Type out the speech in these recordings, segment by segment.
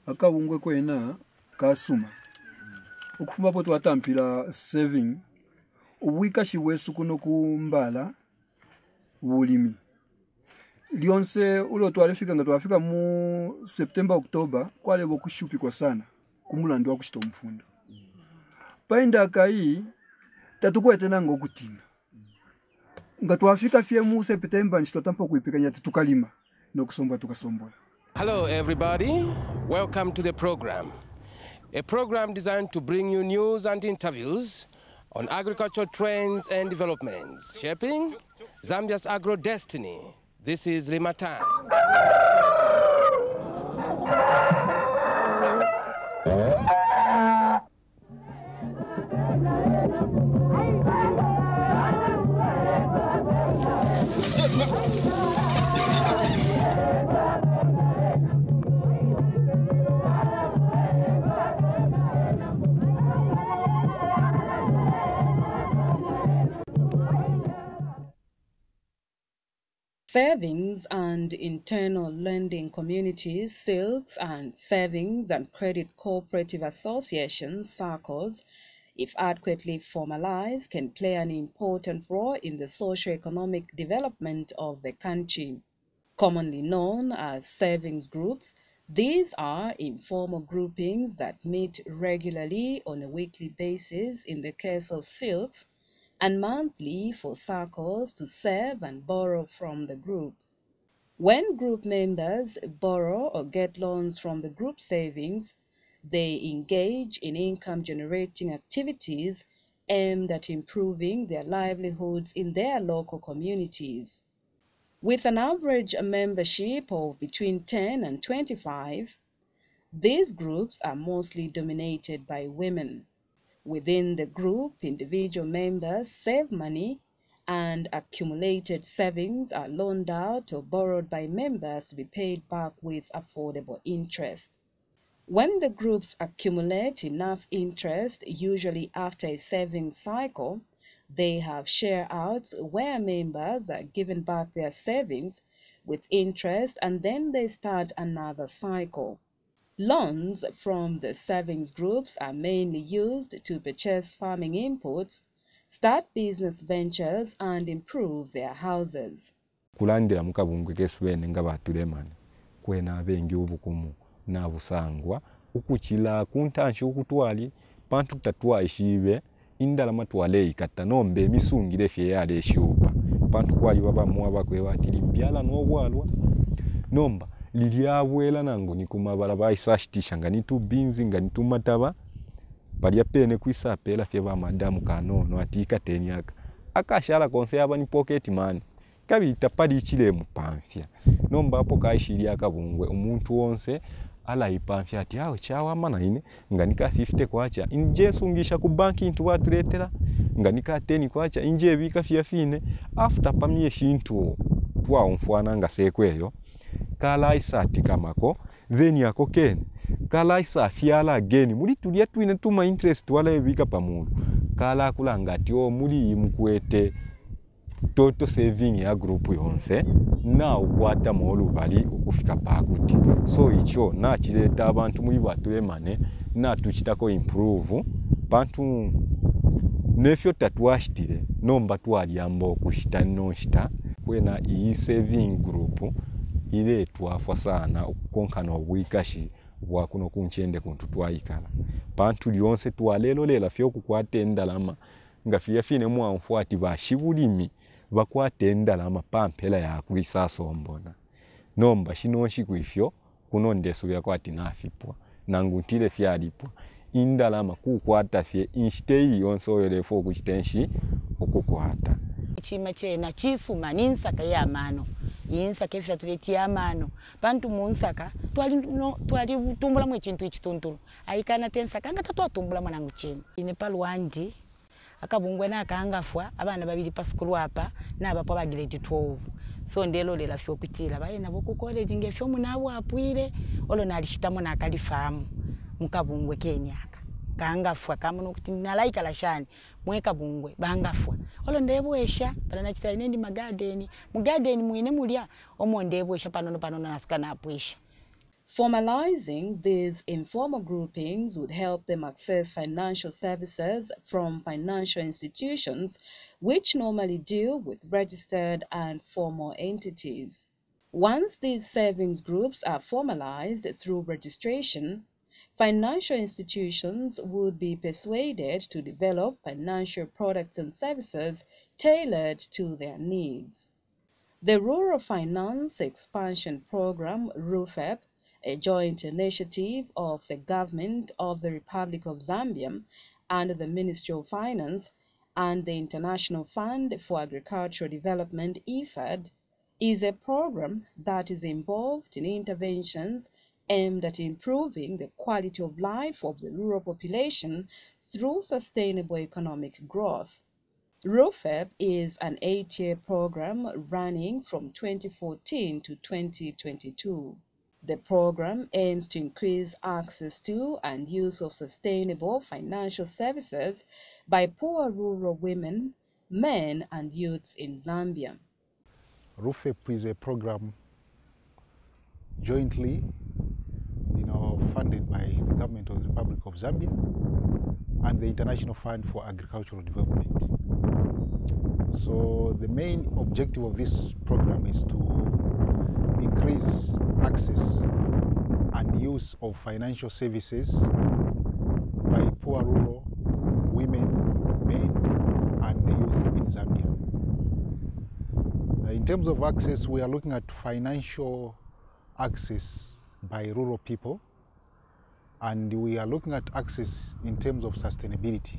akabungwe kwena kasuma ukufuma poto watampila saving uwika shiwesu kuno kumbala ulimi lyonse ulo twalifika nga twafika mu September October kwale bokushupi kwa sana kumulandi wa kushito mfundo painda kai tatukwete nango okutina nga twafika fie mu September nshito tampo kuipikanya tukalima nokusomba tukasombola. Hello everybody, welcome to the program. A program designed to bring you news and interviews on agricultural trends and developments, shaping Zambia's agro-destiny. This is Lima Time. Savings and internal lending communities, silks and savings and credit cooperative associations, SACCOs, if adequately formalized, can play an important role in the socio-economic development of the country. Commonly known as savings groups, these are informal groupings that meet regularly on a weekly basis in the case of silks, and monthly for SACCOs to save and borrow from the group. When group members borrow or get loans from the group savings, they engage in income-generating activities aimed at improving their livelihoods in their local communities. With an average membership of between 10 and 25, these groups are mostly dominated by women. Within the group, individual members save money and accumulated savings are loaned out or borrowed by members to be paid back with affordable interest. When the groups accumulate enough interest, usually after a savings cycle, they have share-outs where members are given back their savings with interest and then they start another cycle. Loans from the savings groups are mainly used to purchase farming inputs, start business ventures, and improve their houses. Kulandira mukabungwe keswene nga batulemana kwena abengi obukumu na busangwa ukuchila kuntanshi ukutwali pantu tatwa ishibe indala matwale ikata nombe emisungire fye yale eshupa pantu kwali baba muwa bakwewatiri mbyala n'obwalwa nomba liliabwela nango nikumabala bayisashitisha nga nitu binzi nga nitu mataba bali apene kwisapela fye ba madamu kanono atika tenyaka akashala konse aba ni pocket money kabita pali chile mupamfya nomba apo kayishiri akabungwe umuntu wonse ala ipamfya ati aho chawa mana ine nganika 50 kwacha inje sungisha ku banki intu watuletera nganika 10 kwacha inje bika fya fine after pamye shintu twa mfwana nga sekweyo kala isati kamako then yako ken kala isa fiala again muri tulia twine tuma interest wala ebika pamuntu kala kulanga ati o muri imkwete toto saving ya group yonse na ukwata molu bali ukufika pakuti so icho na chileta abantu muri batulemane na tuchitako improve bantu nefyo tatwashitire nomba twali ambo kushita noshita kwena iyi saving group ile twafwa sana ukukonkana obwikashi bwa kuno kunchende kuntu twayikala bantu lyonse twalelo lela fyo kukwata endalama nga fya fine mu amfuati bashibulimi bakwata endalama pampela ya kwisasombona nomba shinoshi kwifyo kuno ndeso yakwati nafipwa nangutile fyalipwa indalama kukwata fye instei yonse oyelefo kuchitenshi okukwata chima chena chisuma ninsaka ya mano yinsaka efya tuleti amano bantu munsaka twali tumbula mwe chintu ichituntulu aikana tensaka ngata twatumbula mwanangu chima ine palwandi akabungwe nakangafwa abana babiri pa school apa nabapo ba grade 12 so ndelo lela fyo kutila bayena boku college ngefyo munabo apwire olo nalishitamo nakalifamu mukabungwe kenyaka kangafwa kamuno kuti nalaika lashani mwekabungwe bangafwa olo ndebwesha bana nachita inendi magarden mu garden muine mulya omo ndebwesha panono nasikana apwisha Formalizing these informal groupings would help them access financial services from financial institutions, which normally deal with registered and formal entities. Once these savings groups are formalized through registration, financial institutions would be persuaded to develop financial products and services tailored to their needs. The Rural Finance Expansion Program, RUFEP, a joint initiative of the Government of the Republic of Zambia and the Ministry of Finance and the International Fund for Agricultural Development, IFAD, is a program that is involved in interventions aimed at improving the quality of life of the rural population through sustainable economic growth. RUFEP is an 8-year program running from 2014 to 2022. The program aims to increase access to and use of sustainable financial services by poor rural women, men, and youths in Zambia. RUFEP is a program jointly funded by the Government of the Republic of Zambia and the International Fund for Agricultural Development. So the main objective of this program is to increase access and use of financial services by poor rural women, men, and the youth in Zambia. In terms of access, we are looking at financial access by rural people, and we are looking at access in terms of sustainability.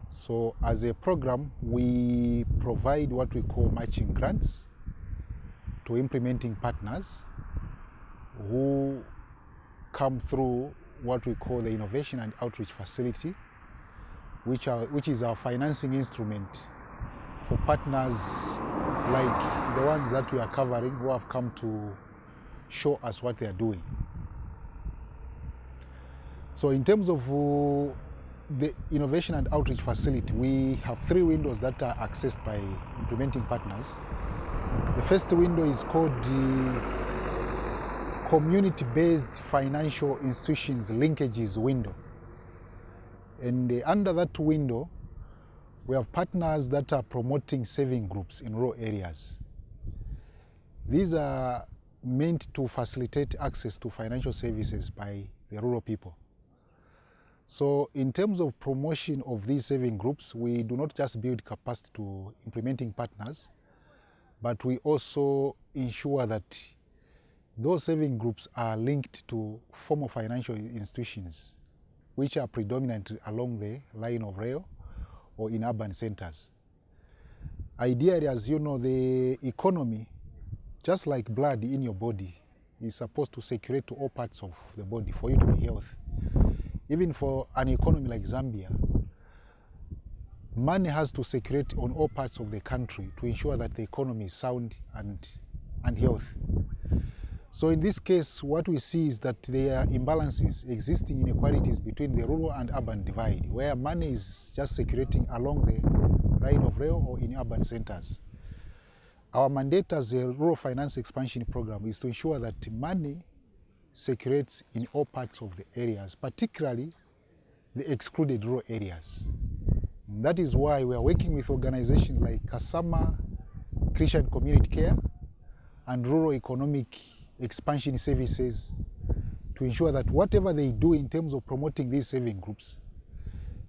So as a program, we provide what we call matching grants to implementing partners who come through what we call the Innovation and Outreach Facility, which is our financing instrument for partners like the ones that we are covering who have come to show us what they are doing. So in terms of the Innovation and Outreach Facility, we have 3 windows that are accessed by implementing partners. The first window is called the Community-Based Financial Institutions Linkages window. And under that window, we have partners that are promoting saving groups in rural areas. These are meant to facilitate access to financial services by the rural people. So in terms of promotion of these saving groups, we do not just build capacity to implementing partners, but we also ensure that those saving groups are linked to formal financial institutions, which are predominant along the line of rail or in urban centers. Ideally, as you know, the economy, just like blood in your body, is supposed to circulate to all parts of the body for you to be healthy. Even for an economy like Zambia, money has to circulate on all parts of the country to ensure that the economy is sound and healthy. So in this case, what we see is that there are imbalances, existing inequalities between the rural and urban divide, where money is just circulating along the line of rail or in urban centers. Our mandate as a Rural Finance Expansion Program is to ensure that money circulates in all parts of the areas, particularly the excluded rural areas. And that is why we are working with organizations like Kasama Christian Community Care and Rural Economic Expansion Services to ensure that whatever they do in terms of promoting these saving groups,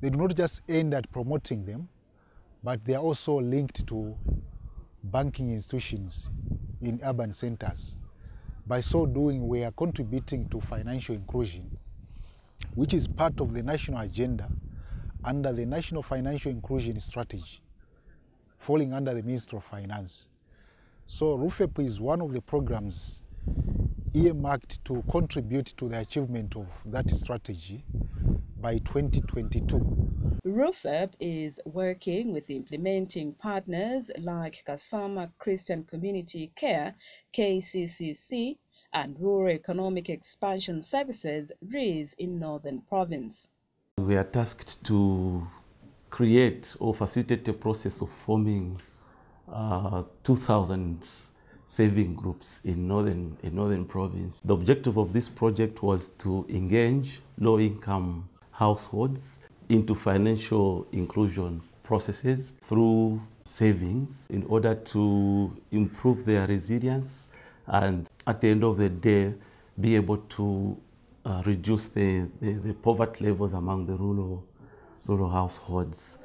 they do not just end at promoting them, but they are also linked to banking institutions in urban centers. By so doing, we are contributing to financial inclusion, which is part of the national agenda under the National Financial Inclusion Strategy, falling under the Ministry of Finance. So RUFEP is one of the programs earmarked to contribute to the achievement of that strategy by 2022. RUFEP is working with implementing partners like Kasama Christian Community Care, KCCC, and Rural Economic Expansion Services, REES, in Northern Province. We are tasked to create or facilitate the process of forming 2,000 saving groups in northern province. The objective of this project was to engage low-income households into financial inclusion processes through savings in order to improve their resilience and at the end of the day be able to reduce the poverty levels among the rural households.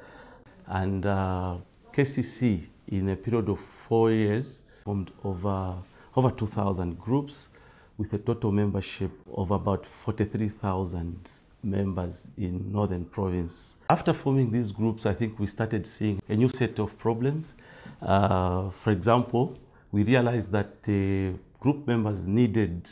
And KCC, in a period of 4 years, formed over 2,000 groups with a total membership of about 43,000 members in Northern Province. After forming these groups, I think we started seeing a new set of problems. For example, we realized that the group members needed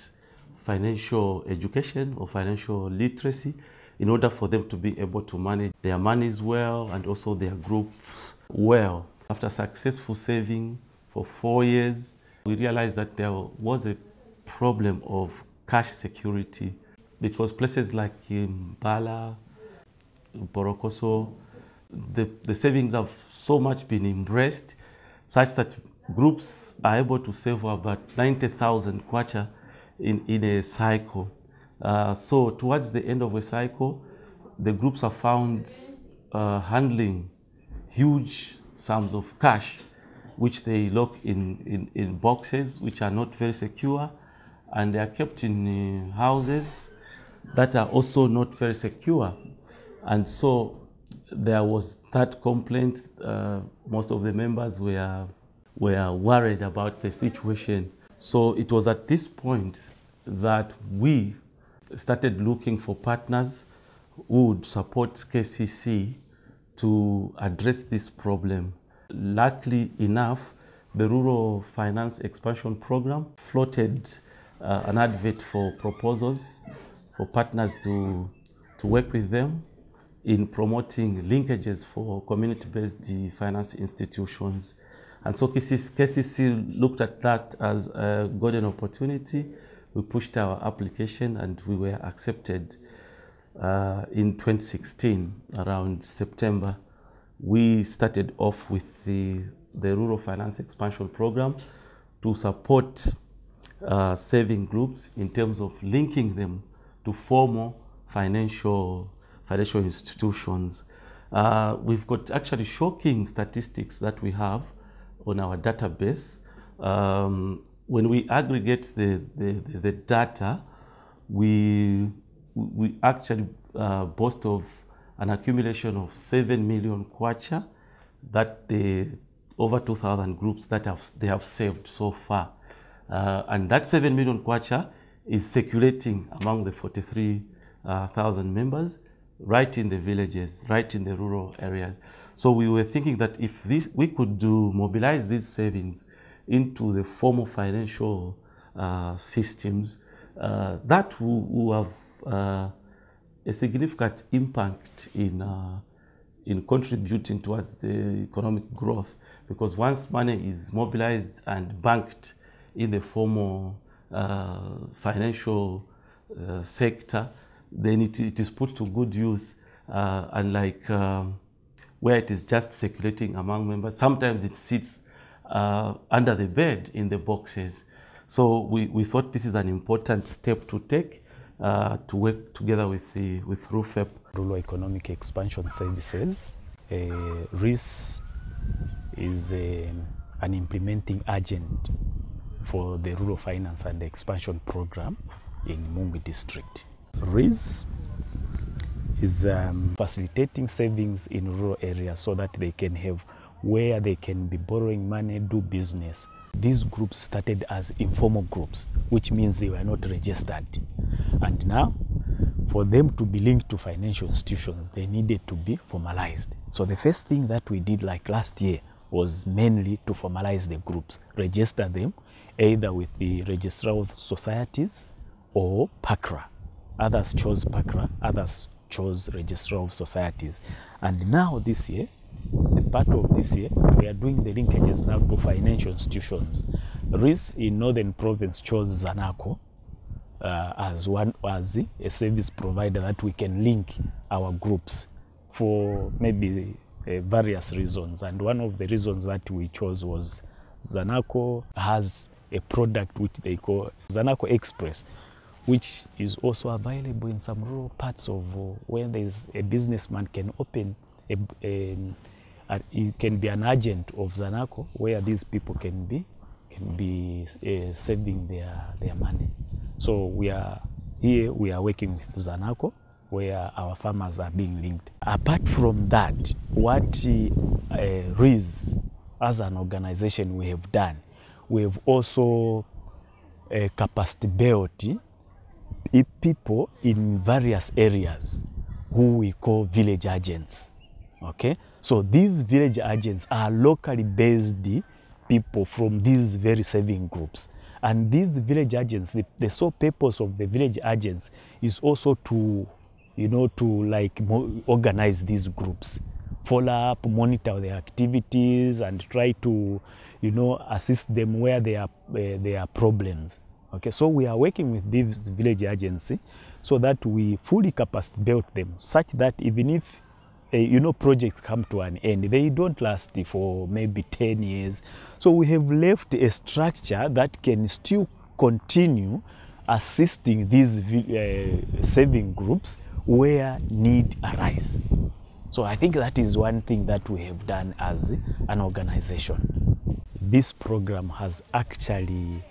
financial education or financial literacy in order for them to be able to manage their monies well and also their groups well. After successful saving for 4 years, we realized that there was a problem of cash security because places like Mbala, Borokoso, the savings have so much been embraced such that groups are able to save about 90,000 kwacha in a cycle. So towards the end of a cycle, the groups are found handling huge sums of cash, which they lock in boxes, which are not very secure, and they are kept in houses that are also not very secure. And so there was that complaint. Most of the members were worried about the situation. So it was at this point that we started looking for partners who would support KCC to address this problem. Luckily enough, the Rural Finance Expansion Program floated an advert for proposals for partners to work with them in promoting linkages for community-based finance institutions. And so KCC looked at that as a golden opportunity. We pushed our application and we were accepted in 2016, around September. We started off with the Rural Finance Expansion Program to support saving groups in terms of linking them to formal financial institutions. We've got actually shocking statistics that we have on our database. When we aggregate the data, we actually boast of an accumulation of 7 million kwacha that the over 2,000 groups that they have saved so far. And that 7 million kwacha is circulating among the 43,000 members, right in the villages, right in the rural areas. So we were thinking that if we could mobilize these savings into the formal financial systems, that will have a significant impact in contributing towards the economic growth, because once money is mobilized and banked in the formal financial sector, then it is put to good use, unlike where it is just circulating among members. Sometimes it sits under the bed in the boxes. So we thought this is an important step to take to work together with RUFEP. Rural Economic Expansion Services. RIS is an implementing agent for the Rural Finance and Expansion Program in Mungwi District. RIS is facilitating savings in rural areas so that they can have where they can be borrowing money, do business. These groups started as informal groups, which means they were not registered. And now, for them to be linked to financial institutions, they needed to be formalized. So the first thing that we did like last year was mainly to formalize the groups, register them either with the Registrar of Societies or PACRA. Others chose PACRA, others chose Registrar of Societies. And now this year, the part of this year, we are doing the linkages now to financial institutions. RIS in Northern Province chose Zanaco as a service provider that we can link our groups for maybe various reasons. And one of the reasons that we chose was Zanaco has a product which they call Zanaco Express, which is also available in some rural parts of where there's a businessman can open it can be an agent of Zanaco, where these people can be saving their money. So we are working with Zanaco, where our farmers are being linked. Apart from that, what RIS as an organization we have done, we have also capacity built people in various areas who we call village agents. Okay, so these village agents are locally based people from these very saving groups. And these village agents, the sole purpose of the village agents is also to, organize these groups, follow up, monitor their activities, and try to, assist them where there are problems. Okay, so we are working with this village agency so that we fully capacity build them, such that even if projects come to an end, they don't last for maybe 10 years. So we have left a structure that can still continue assisting these saving groups where need arise. So I think that is one thing that we have done as an organization. This program has actually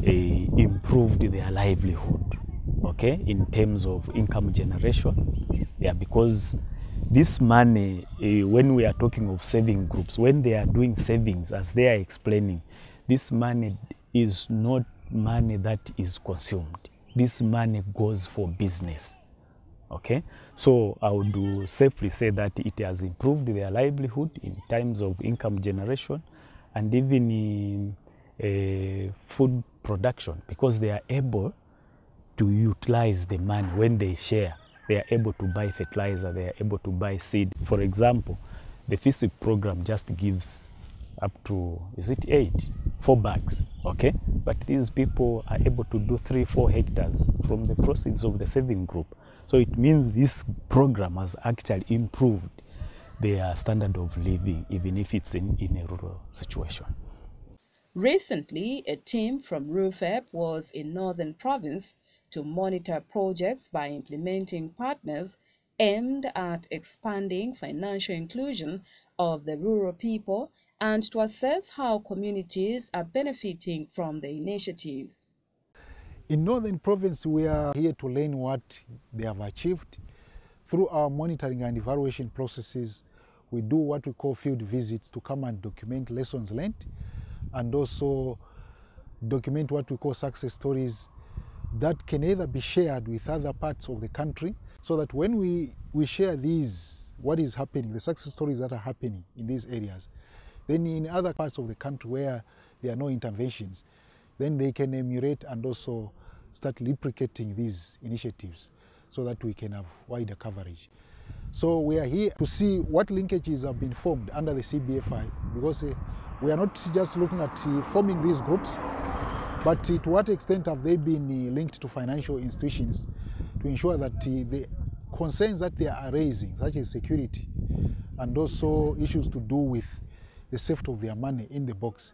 improved their livelihood, okay, in terms of income generation. Yeah, because this money, when we are talking of saving groups, when they are doing savings, as they are explaining, this money is not money that is consumed. This money goes for business. Okay, so I would safely say that it has improved their livelihood in terms of income generation and even in food production, because they are able to utilize the money when they share. They are able to buy fertilizer, they are able to buy seed. For example, the FISIP program just gives up to, 4 bags, okay? But these people are able to do 3-4 hectares from the proceeds of the saving group. So it means this program has actually improved their standard of living, even if it's in a rural situation. Recently, a team from RUFEP was in Northern Province to monitor projects by implementing partners aimed at expanding financial inclusion of the rural people and to assess how communities are benefiting from the initiatives. In Northern Province, we are here to learn what they have achieved. Through our monitoring and evaluation processes, we do what we call field visits to come and document lessons learned and also document what we call success stories that can either be shared with other parts of the country, so that when we share these, what is happening, the success stories that are happening in these areas, then in other parts of the country where there are no interventions, then they can emulate and also start replicating these initiatives so that we can have wider coverage. So we are here to see what linkages have been formed under the CBFI, because we are not just looking at forming these groups, but to what extent have they been linked to financial institutions to ensure that the concerns that they are raising, such as security and also issues to do with the safety of their money in the box,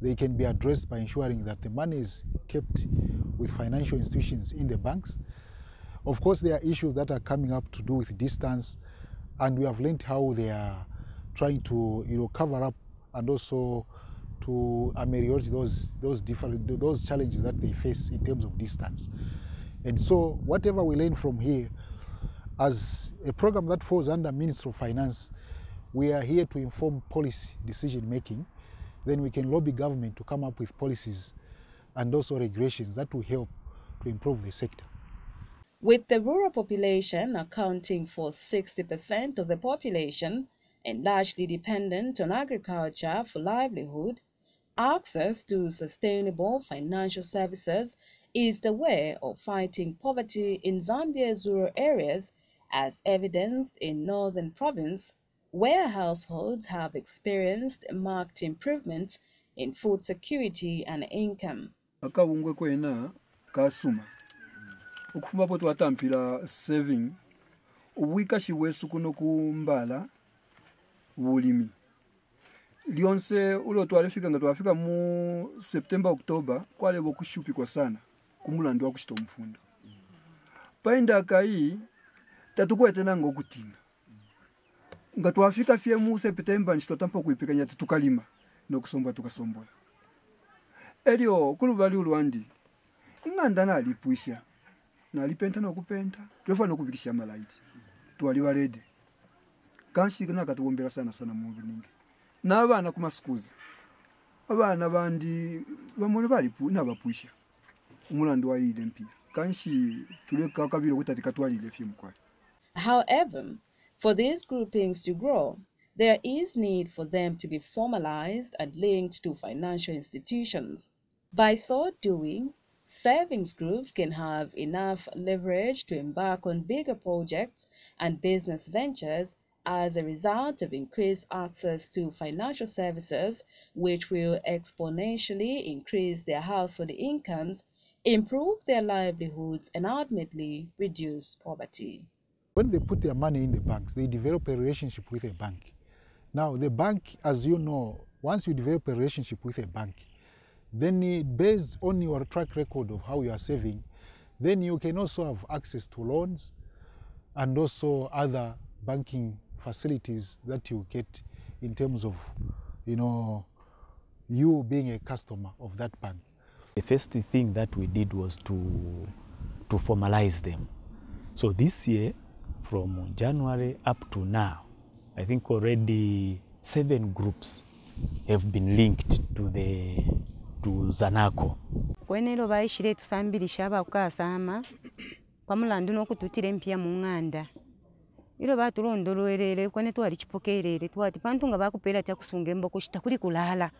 they can be addressed by ensuring that the money is kept with financial institutions in the banks. Of course, there are issues that are coming up to do with distance, and we have learned how they are trying to cover up and also to ameliorate those challenges that they face in terms of distance. And so whatever we learn from here, as a program that falls under Ministry of Finance, we are here to inform policy decision making. Then we can lobby government to come up with policies and also regulations that will help to improve the sector. With the rural population accounting for 60% of the population and largely dependent on agriculture for livelihood, access to sustainable financial services is the way of fighting poverty in Zambia's rural areas, as evidenced in Northern Province, where households have experienced marked improvements in food security and income. Akabungwe kwena kasuma ukufuma poto watampila saving uwika shiwesu kuno kumbala ulimi Lionse ulo twalifika nga twafika mu September October kwale bokushupi kwa sana kumulandi wa kushito mfunda. Painda kai tatukwete nango okutinga. Nga twafika fie mu September nshito tampo kuipikanya tukalima nokusomba tukasombola. Elio kulubali ulwandi inganda na alipuisha na alipenta na kupenta tufa no kubikisha malaiti twali warede kanshi kana katuombera sana mu buninge n'abana kuma schools abana bandi bamuri balipu nabapuisha umulandi wa ile mpi kanshi tuleka kabiro kutatika twalile fye mkwai. However, for these groupings to grow, there is need for them to be formalized and linked to financial institutions. By so doing, savings groups can have enough leverage to embark on bigger projects and business ventures as a result of increased access to financial services, which will exponentially increase their household incomes, improve their livelihoods, and ultimately reduce poverty. When they put their money in the banks, they develop a relationship with a bank. Now, the bank, as you know, once you develop a relationship with a bank, then based on your track record of how you are saving, then you can also have access to loans and also other banking facilities that you get in terms of, you being a customer of that bank. The first thing that we did was to formalize them. So this year, from January up to now, I think already 7 groups have been linked to Zanaco. Kwenelo baishire tusambilisha abakasama pamulandu nokututire mpya mu nganda. Ilo batulondolwerere kwene twali chipokerere twati pantunga bakupera tya kusunga emboko shitakuli kulala.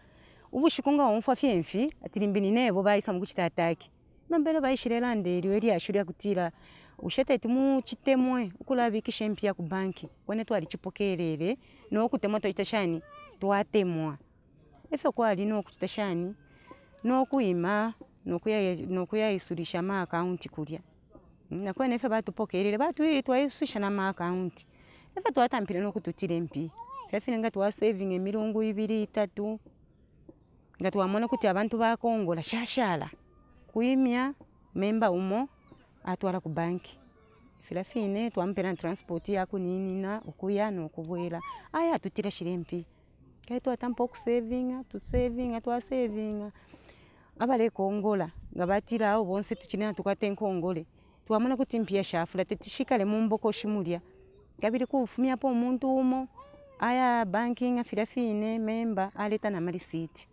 Ubushikunga onfa fyemfi atilimbini nebo bayisa mu kuchitataki. Nambere baishire landeri eri ashuria kutira ushete timu chitemwe ukulabikisha mpya ku banki kwene twali chipokerere no kutemwa twitashani twatemwa. Efe kwali no kuchitashani no kuima no kuyayisulisha ma account kulya. Na kwene efe batupokerere twayisulisha na ma account. Efe twatampire no kututire mpi. Efe nga twa saving emilungu 2-3 nga twamona kuti abantu bakongola shashala kuimya memba umo atwala ku banki. Filafine twampera transport yako nini na ukuya no kubwera aya tutira shirempi kai twatampa ku saving twa saving abale kongola ngabatira abo bonse tukinena tukatenko ngole twamona kuti mpia shafula tetishikale mumboko shimulya kabiri kufumya po umuntu umo aya banking afilafine memba aleta na malisiti.